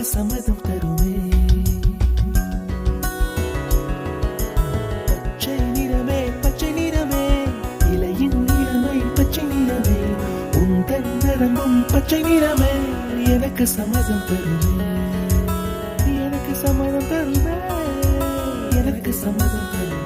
சம்மதம் தருமே. பச்சை நிறமே பச்சை நிறமே, இலையின் நிறமை பச்சை நிறமே, உந்தன் நிறமும் பச்சை நிறமே, எனக்கு சம்மதம் தருமே, எனக்கு சம்மதம் தருமே, எனக்கு சம்மதம் தருமே.